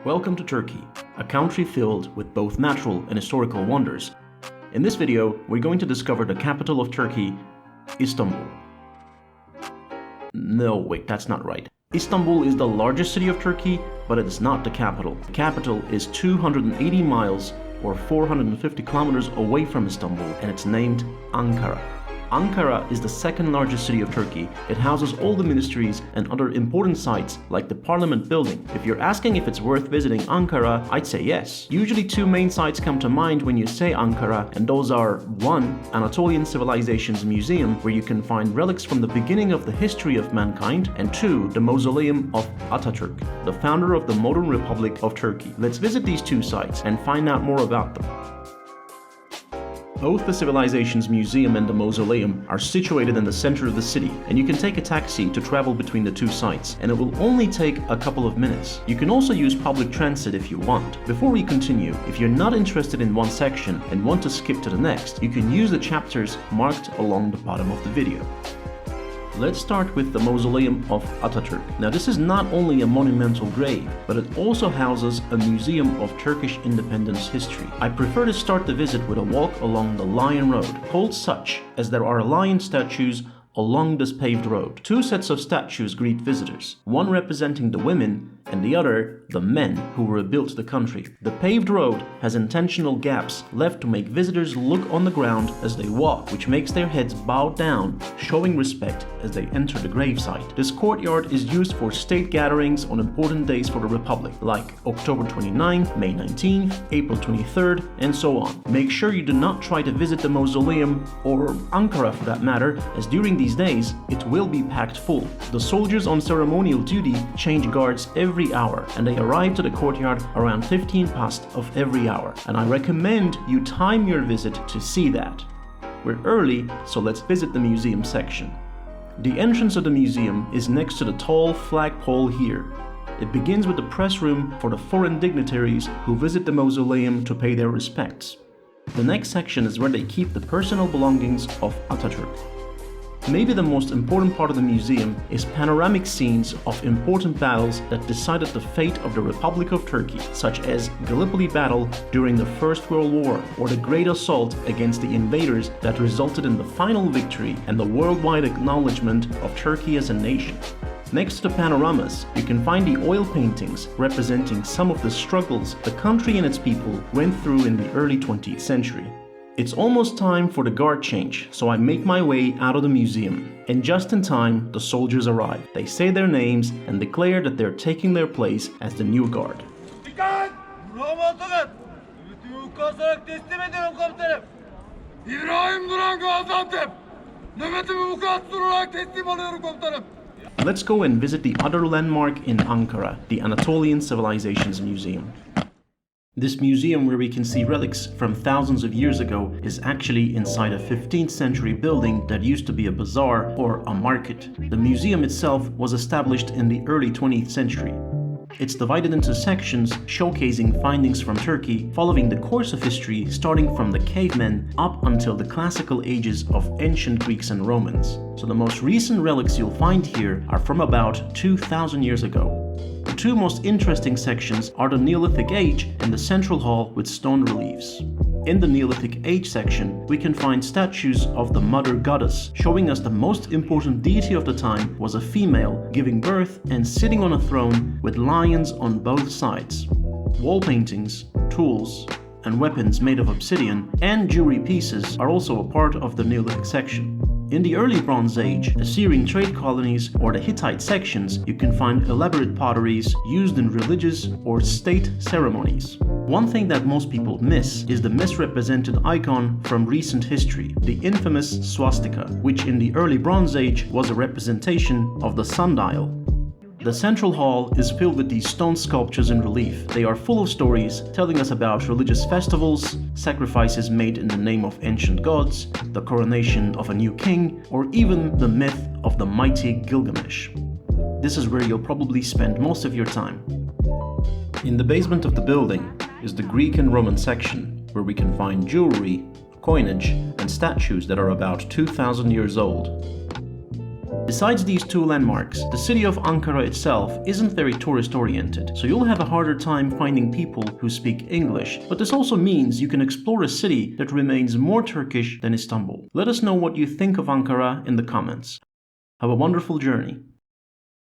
Welcome to Turkey, a country filled with both natural and historical wonders. In this video, we're going to discover the capital of Turkey, Istanbul. No, wait, that's not right. Istanbul is the largest city of Turkey, but it is not the capital. The capital is 280 miles or 450 kilometers away from Istanbul, and it's named Ankara. Ankara is the second largest city of Turkey. It houses all the ministries and other important sites like the Parliament building. If you're asking if it's worth visiting Ankara, I'd say yes. Usually two main sites come to mind when you say Ankara, and those are 1. Anatolian Civilization's Museum, where you can find relics from the beginning of the history of mankind, and 2. The Mausoleum of Ataturk, the founder of the modern Republic of Turkey. Let's visit these two sites and find out more about them. Both the Civilization's Museum and the Mausoleum are situated in the center of the city, and you can take a taxi to travel between the two sites, and it will only take a couple of minutes. You can also use public transit if you want. Before we continue, if you're not interested in one section and want to skip to the next, you can use the chapters marked along the bottom of the video. Let's start with the Mausoleum of Ataturk. Now, this is not only a monumental grave, but it also houses a museum of Turkish independence history. I prefer to start the visit with a walk along the Lion Road, called such as there are lion statues along this paved road. Two sets of statues greet visitors, one representing the women and the other the men who rebuilt the country. The paved road has intentional gaps left to make visitors look on the ground as they walk, which makes their heads bowed down, showing respect as they enter the gravesite. This courtyard is used for state gatherings on important days for the Republic, like October 29th, May 19th, April 23rd, and so on. Make sure you do not try to visit the mausoleum, or Ankara for that matter, as during these days, it will be packed full. The soldiers on ceremonial duty change guards every hour, and they arrive to the courtyard around 15 past of every hour, and I recommend you time your visit to see that. We're early, so let's visit the museum section. The entrance of the museum is next to the tall flagpole here. It begins with the press room for the foreign dignitaries who visit the mausoleum to pay their respects. The next section is where they keep the personal belongings of Ataturk. Maybe the most important part of the museum is panoramic scenes of important battles that decided the fate of the Republic of Turkey, such as Gallipoli battle during the First World War, or the Great Assault against the invaders that resulted in the final victory and the worldwide acknowledgement of Turkey as a nation. Next to the panoramas, you can find the oil paintings representing some of the struggles the country and its people went through in the early 20th century. It's almost time for the guard change, so I make my way out of the museum. And just in time, the soldiers arrive. They say their names and declare that they're taking their place as the new guard. Let's go and visit the other landmark in Ankara, the Anatolian Civilization's Museum. This museum, where we can see relics from thousands of years ago, is actually inside a 15th century building that used to be a bazaar or a market. The museum itself was established in the early 20th century. It's divided into sections showcasing findings from Turkey, following the course of history starting from the cavemen up until the classical ages of ancient Greeks and Romans. So the most recent relics you'll find here are from about 2,000 years ago. The two most interesting sections are the Neolithic Age and the Central Hall with stone reliefs. In the Neolithic Age section, we can find statues of the Mother Goddess, showing us the most important deity of the time was a female giving birth and sitting on a throne with lions on both sides. Wall paintings, tools, and weapons made of obsidian and jewelry pieces are also a part of the Neolithic section. In the early Bronze Age, Assyrian trade colonies, or the Hittite sections, you can find elaborate potteries used in religious or state ceremonies. One thing that most people miss is the misrepresented icon from recent history, the infamous swastika, which in the early Bronze Age was a representation of the sundial. The Central Hall is filled with these stone sculptures in relief. They are full of stories telling us about religious festivals, sacrifices made in the name of ancient gods, the coronation of a new king, or even the myth of the mighty Gilgamesh. This is where you'll probably spend most of your time. In the basement of the building is the Greek and Roman section, where we can find jewelry, coinage, and statues that are about 2,000 years old. Besides these two landmarks, the city of Ankara itself isn't very tourist-oriented, so you'll have a harder time finding people who speak English. But this also means you can explore a city that remains more Turkish than Istanbul. Let us know what you think of Ankara in the comments. Have a wonderful journey.